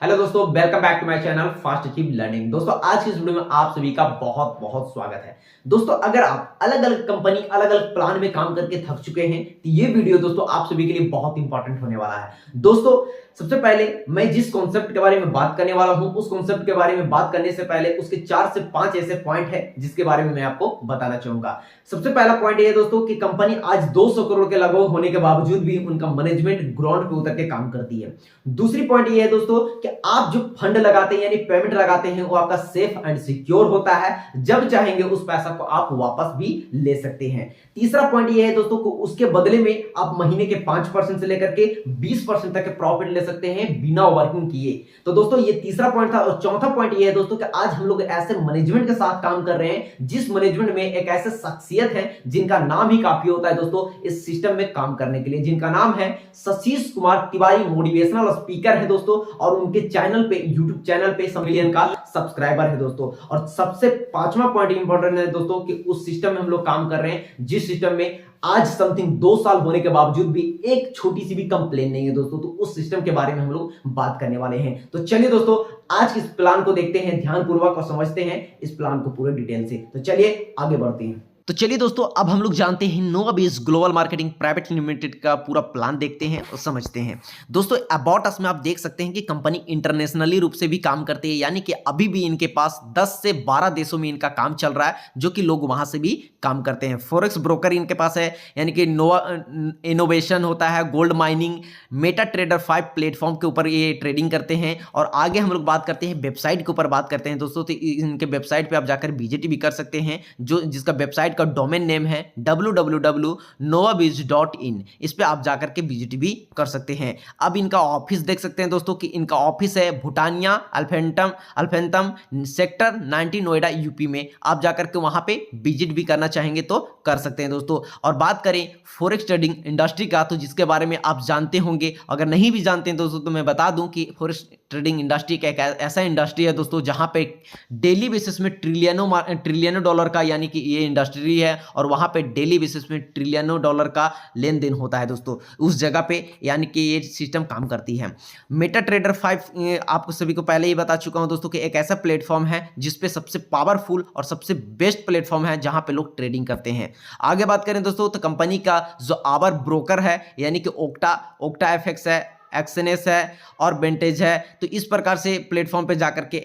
Hello दोस्तों, welcome back to my channel fast achieve learning. दोस्तों आज की इस वीडियो में आप सभी का बहुत बहुत स्वागत है। दोस्तों अगर आप अलग अलग कंपनी अलग अलग प्लान में काम करके थक चुके हैं तो ये वीडियो दोस्तों आप सभी के लिए बहुत इंपॉर्टेंट होने वाला है। दोस्तों सबसे पहले मैं जिस कॉन्सेप्ट के बारे में बात करने वाला हूं उस कॉन्सेप्ट के बारे में बात करने से पहले उसके 4 से 5 ऐसे पॉइंट है जिसके बारे में मैं आपको बताना चाहूंगा। सबसे पहला पॉइंट ये है दोस्तों कि कंपनी आज 200 करोड़ के लगभग होने के बावजूद भी उनका मैनेजमेंट ग्राउंड पे उतर के काम करती है। दूसरी पॉइंट ये है दोस्तों कि आप जो फंड लगाते हैं यानी पेमेंट लगाते हैं वो आपका सेफ एंड सिक्योर होता है। जब चाहेंगे उस पैसा को आप वापस भी ले सकते हैं। तीसरा पॉइंट ये है दोस्तों कि उसके बदले में आप महीने के 5% से लेकर के 20% तक के प्रॉफिट ले सकते हैं बिना वर्किंग किए। तो दोस्तों ये तीसरा पॉइंट था। और चौथा पॉइंट ये है दोस्तों कि आज हम लोग ऐसे मैनेजमेंट के साथ काम कर रहे हैं जिस मैनेजमेंट में एक ऐसे शख्सियत है जिनका नाम ही काफी होता है दोस्तों इस सिस्टम में काम करने के लिए, जिनका नाम है सतीश कुमार तिवारी। मोटिवेशनल स्पीकर है दोस्तों और उनके चैनल पे यूट्यूब चैनल पे मिलियन का सब्सक्राइबर है दोस्तों। और सबसे पांचवा पॉइंट इंपॉर्टेंट है दोस्तों कि उस सिस्टम में हम लोग काम कर रहे हैं जिस सिस्टम में आज समथिंग 2 साल होने के बावजूद भी एक छोटी सी भी कंप्लेन नहीं है दोस्तों। तो उस सिस्टम के बारे में हम लोग बात करने वाले हैं। तो चलिए दोस्तों आज इस प्लान को देखते हैं ध्यानपूर्वक और समझते हैं इस प्लान को पूरे डिटेल से। तो चलिए आगे बढ़ते हैं। तो चलिए दोस्तों अब हम लोग जानते हैं नोवाबीज ग्लोबल मार्केटिंग प्राइवेट लिमिटेड का पूरा प्लान देखते हैं और समझते हैं। दोस्तों अबाउट अस में आप देख सकते हैं कि कंपनी इंटरनेशनली रूप से भी काम करती है, यानी कि अभी भी इनके पास 10 से 12 देशों में इनका काम चल रहा है जो कि लोग वहां से भी काम करते हैं। फॉरेक्स ब्रोकर इनके पास है, यानी कि इनोवेशन होता है, gold mining, Meta trader 5 platform के ऊपर ये ट्रेडिंग करते हैं। और आगे हम लोग बात करते हैं वेबसाइट के ऊपर बात करते हैं दोस्तों। तो इनके वेबसाइट पे आप जाकर विजिट भी कर सकते हैं जो जिसका वेबसाइट का डोमेन नेम है www.novabiz.in। इस पे आप जाकर के विजिट भी कर सकते हैं। अब इनका ऑफिस देख सकते हैं दोस्तों कि इनका ऑफिस है भूटानिया अल्फेंतम सेक्टर 19 नोएडा यूपी में। आप जाकर के वहां पे विजिट भी करना चाहेंगे तो कर सकते हैं दोस्तों। और बात करें फॉरेक्स ट्रेडिंग इंडस्ट्री का तो जिसके बारे में आप जानते होंगे, अगर नहीं भी जानते हैं दोस्तों तो मैं बता दूं कि फॉरेक्स ट्रेडिंग इंडस्ट्री का एक ऐसा इंडस्ट्री है दोस्तों जहां पे डेली बेसिस में ट्रिलियनों डॉलर का, यानी कि ये इंडस्ट्री है और वहां पे डेली बेसिस में ट्रिलियनों डॉलर का लेन देन होता है दोस्तों उस जगह पे, यानी कि ये सिस्टम काम करती है। मेटा ट्रेडर 5 आपको सभी को पहले ही बता चुका हूं दोस्तों कि एक ऐसा प्लेटफॉर्म है जिसपे सबसे पावरफुल और सबसे बेस्ट प्लेटफॉर्म है जहां पे लोग ट्रेडिंग करते हैं। आगे बात करें दोस्तों तो कंपनी का जो आवर ब्रोकर है यानी कि ओक्टा एफएक्स है, एक्सएनएस है और बेंटेज है। तो इस प्रकार से प्लेटफॉर्म पे जाकर के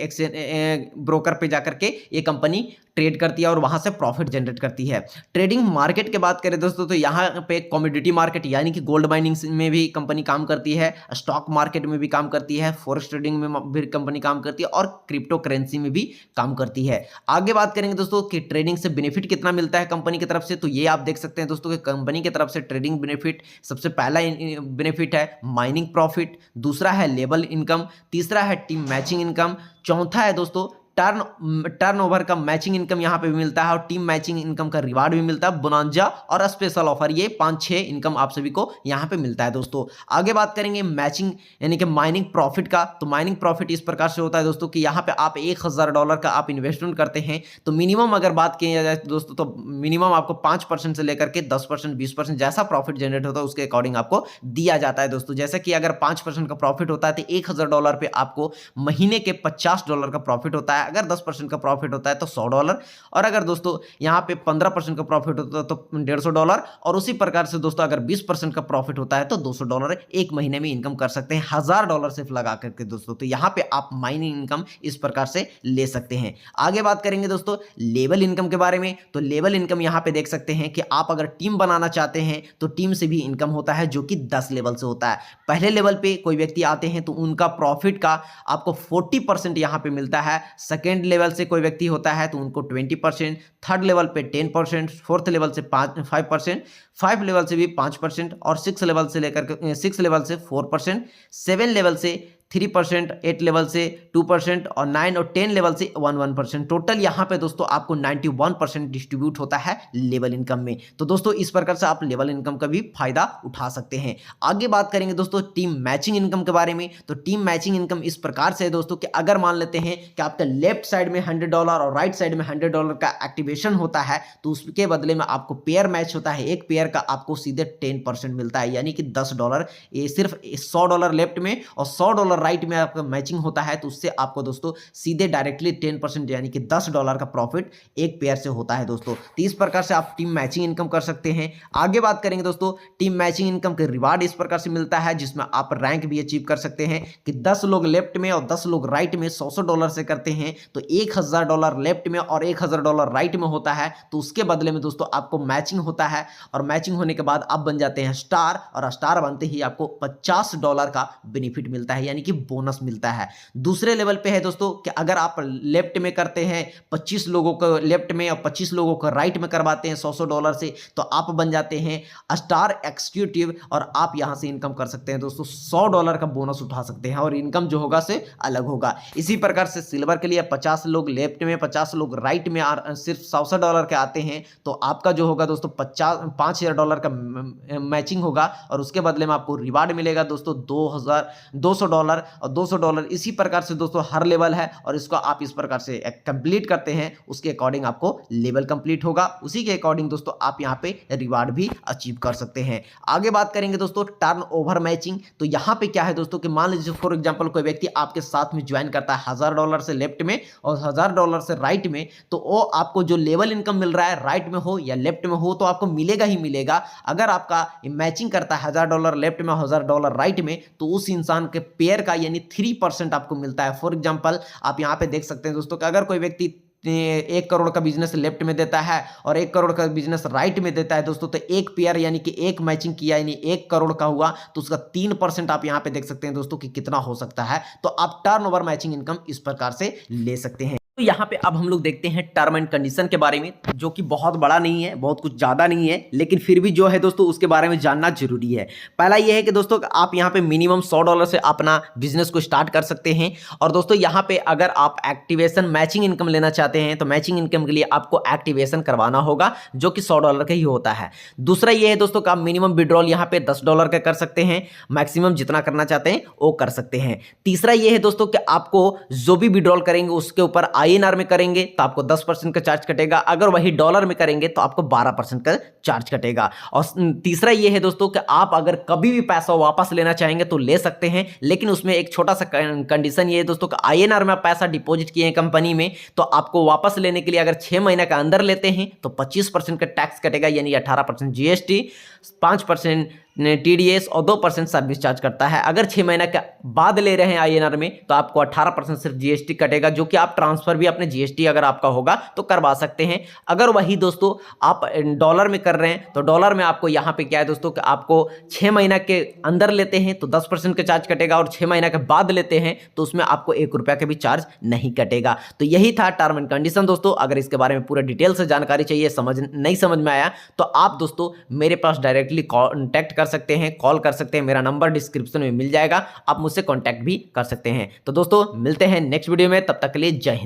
ब्रोकर पे जाकर के ये कंपनी ट्रेड करती है और वहां से प्रॉफिट जनरेट करती है। ट्रेडिंग मार्केट की बात करें दोस्तों तो यहाँ पे कमोडिटी मार्केट यानी कि गोल्ड माइनिंग में भी कंपनी काम करती है, स्टॉक मार्केट में भी काम करती है, फॉरेक्स ट्रेडिंग में भी कंपनी काम करती है और क्रिप्टो करेंसी में भी काम करती है। आगे बात करेंगे दोस्तों कि ट्रेडिंग से बेनिफिट कितना मिलता है कंपनी की तरफ से, तो ये आप देख सकते हैं दोस्तों कि कंपनी की तरफ से ट्रेडिंग बेनिफिट सबसे पहला बेनिफिट है माइनिंग प्रॉफिट, दूसरा है लेबल इनकम, तीसरा है टीम मैचिंग इनकम, चौथा है दोस्तों टर्न ओवर का मैचिंग इनकम यहाँ पे भी मिलता है और टीम मैचिंग इनकम का रिवार्ड भी मिलता है, बोनांजा और स्पेशल ऑफर। ये 5-6 इनकम आप सभी को यहाँ पे मिलता है दोस्तों। आगे बात करेंगे मैचिंग यानी कि माइनिंग प्रॉफिट का। तो माइनिंग प्रॉफिट इस प्रकार से होता है दोस्तों कि यहाँ पे आप $1000 का आप इन्वेस्टमेंट करते हैं तो मिनिमम अगर बात की जाए दोस्तों तो मिनिमम आपको 5% से लेकर के 10% 20% जैसा प्रॉफिट जनरेट होता है उसके अकॉर्डिंग आपको दिया जाता है दोस्तों। जैसे कि अगर 5% का प्रॉफिट होता है तो $1000 पे आपको महीने के $50 का प्रॉफिट होता है। अगर 10% का प्रॉफिट होता है तो $100 और अगर दोस्तों यहाँ पे 15% का प्रॉफिट होता है तो $150 और उसी प्रकार से दोस्तों अगर 20% का प्रॉफिट होता है तो $200 एक महीने में इनकम कर सकते हैं $1000 सिर्फ लगा करके दोस्तों। तो यहाँ पे आप माइनिंग इनकम इस प्रकार से ले सकते हैं। आगे बात करेंगे दोस्तों लेवल इनकम के बारे में। तो लेवल इनकम यहाँ पे देख सकते हैं कि आप अगर टीम बनाना चाहते हैं तो टीम से भी इनकम होता है जो कि 10 लेवल से होता है। पहले लेवल पे कोई व्यक्ति आते हैं तो उनका प्रॉफिट का आपको 40% यहाँ पे मिलता है, सेकेंड लेवल से कोई व्यक्ति होता है तो उनको 20%, थर्ड लेवल पे 10%, फोर्थ लेवल से 5%, 5 लेवल से भी 5% और 6 लेवल से लेकर 6 लेवल से 4%, 7 लेवल से 3%, 8 लेवल से 2% और 9 और 10 लेवल से 1%। टोटल यहाँ पे दोस्तों आपको 91% डिस्ट्रीब्यूट होता है लेवल इनकम में। तो दोस्तों इस प्रकार से आप लेवल इनकम का भी फायदा उठा सकते हैं। आगे बात करेंगे दोस्तों टीम मैचिंग इनकम के बारे में। तो टीम मैचिंग इनकम इस प्रकार से है दोस्तों कि अगर मान लेते हैं कि आपका लेफ्ट साइड में $100 और राइट साइड में $100 का एक्टिवेशन होता है तो उसके बदले में आपको पेयर मैच होता है, एक पेयर का आपको सीधे 10% मिलता है, यानी कि $10। ये सिर्फ $100 लेफ्ट में और $100 $10 राइट में आपका मैचिंग होता है तो उससे आपको दोस्तों सीधे डायरेक्टली 10% यानी कि $10 का प्रॉफिट एक पेयर से होता है दोस्तों। तो इस प्रकार से आप टीम मैचिंग इनकम कर सकते हैं। आगे बात करेंगे दोस्तों, टीम मैचिंग इनकम के रिवार्ड इस प्रकार से मिलता है जिसमें आप रैंक भी अचीव कर सकते हैं कि 10 लोग लेफ्ट में और 10 लोग राइट में $100 से करते हैं तो $1000 लेफ्ट में और $1000 राइट में होता है, तो उसके बदले में दोस्तों आपको मैचिंग होता है और मैचिंग होने के बाद आप बन जाते हैं स्टार और स्टार बनते ही आपको $50 का बेनिफिट मिलता है यानी कि बोनस मिलता है। दूसरे लेवल पे है दोस्तों कि अगर आप लेफ्ट में करते हैं 25 लोगों को लेफ्ट में और 25 लोगों को राइट में करवाते हैं $100 से तो आप बन जाते हैं स्टार एक्जीक्यूटिव और आप यहां से इनकम कर सकते हैं दोस्तों, $100 का बोनस उठा सकते हैं और इनकम जो होगा से अलग होगा। इसी प्रकार से सिल्वर के लिए 50 लोग लेफ्ट में 50 लोग राइट में सिर्फ $100 के आते हैं तो आपका जो होगा दोस्तों $5000 का मैचिंग होगा और उसके बदले में आपको रिवार्ड मिलेगा दोस्तों $200 और $200। इसी प्रकार से दोस्तों हर लेवल है और इसको आप इस प्रकार से कंप्लीट करते हैं उसके अकॉर्डिंग आपको लेवल कंप्लीट होगा, उसी के अकॉर्डिंग दोस्तों आप यहाँ पे रिवार्ड भी अचीव कर सकते हैं। आगे बात करेंगे दोस्तों टर्न ओवर मैचिंग। तो यहाँ पे क्या है दोस्तों कि मान लीजिए फॉर एग्जांपल कोई व्यक्ति आपके साथ में ज्वाइन करता है $1000 से लेफ्ट में और $1000 से राइट में, तो वो आपको जो लेवल इनकम मिल रहा है राइट में हो या लेफ्ट में हो तो आपको मिलेगा ही मिलेगा। अगर आपका मैचिंग करता है $1000 लेफ्ट में $1000 राइट में तो उस इंसान के पेयर का यानी 3% आपको मिलता है। फॉर एग्जांपल आप यहाँ पे देख सकते हैं दोस्तों कि अगर कोई व्यक्ति 1 करोड़ का बिजनेस लेफ्ट में देता है और 1 करोड़ का बिजनेस राइट में देता है दोस्तों, तो एक पेयर यानी कि एक मैचिंग किया यानी 1 करोड़ का हुआ तो उसका 3% आप यहां पे देख सकते हैं दोस्तों कि कितना हो सकता है। तो आप टर्नओवर मैचिंग इनकम इस प्रकार से ले सकते हैं। तो यहाँ पे अब हम लोग देखते हैं टर्म एंड कंडीशन के बारे में, जो कि बहुत बड़ा नहीं है, बहुत कुछ ज़्यादा नहीं है, लेकिन फिर भी जो है दोस्तों उसके बारे में जानना जरूरी है। पहला ये है कि दोस्तों आप यहाँ पे मिनिमम $100 से अपना बिजनेस को स्टार्ट कर सकते हैं और दोस्तों यहाँ पे अगर आप एक्टिवेशन मैचिंग इनकम लेना चाहते हैं तो मैचिंग इनकम के लिए आपको एक्टिवेशन करवाना होगा जो कि $100 का ही होता है। दूसरा ये है दोस्तों कि आप मिनिमम विड्रॉल यहाँ पे $10 का कर सकते हैं, मैक्सिमम जितना करना चाहते हैं वो कर सकते हैं। तीसरा ये है दोस्तों कि आपको जो भी विड्रॉल करेंगे उसके ऊपर INR में करेंगे तो आपको 10% का चार्ज कटेगा, अगर वही डॉलर में करेंगे तो आपको 12% का चार्ज कटेगा। और तीसरा ये है दोस्तों कि आप अगर कभी भी पैसा वापस लेना चाहेंगे तो ले सकते हैं, लेकिन उसमें एक छोटा सा कंडीशन ये है दोस्तों कि INR में आप पैसा डिपॉजिट किए हैं कंपनी में तो आपको वापस लेने के लिए अगर 6 महीने का अंदर लेते हैं तो 25% का टैक्स कटेगा यानी 18% GST, 5% TDS और 2% सर्विस चार्ज करता है। अगर 6 महीने के बाद ले रहे हैं INR में तो आपको 18% सिर्फ GST कटेगा, जो कि आप ट्रांसफर भी अपने GST अगर आपका होगा तो करवा सकते हैं। अगर वही दोस्तों आप डॉलर में कर रहे हैं तो डॉलर में आपको यहाँ पे क्या है दोस्तों कि आपको 6 महीना के अंदर लेते हैं तो 10% का चार्ज कटेगा और 6 महीना के बाद लेते हैं तो उसमें आपको ₹1 का भी चार्ज नहीं कटेगा। तो यही था टर्म एंड कंडीशन दोस्तों। अगर इसके बारे में पूरा डिटेल से जानकारी चाहिए, नहीं समझ में आया तो आप दोस्तों मेरे पास डायरेक्टली कॉन्टैक्ट कर सकते हैं, कॉल कर सकते हैं, मेरा नंबर डिस्क्रिप्शन में मिल जाएगा, आप मुझसे कॉन्टैक्ट भी कर सकते हैं। तो दोस्तों मिलते हैं नेक्स्ट वीडियो में, तब तक के लिए जय हिंद।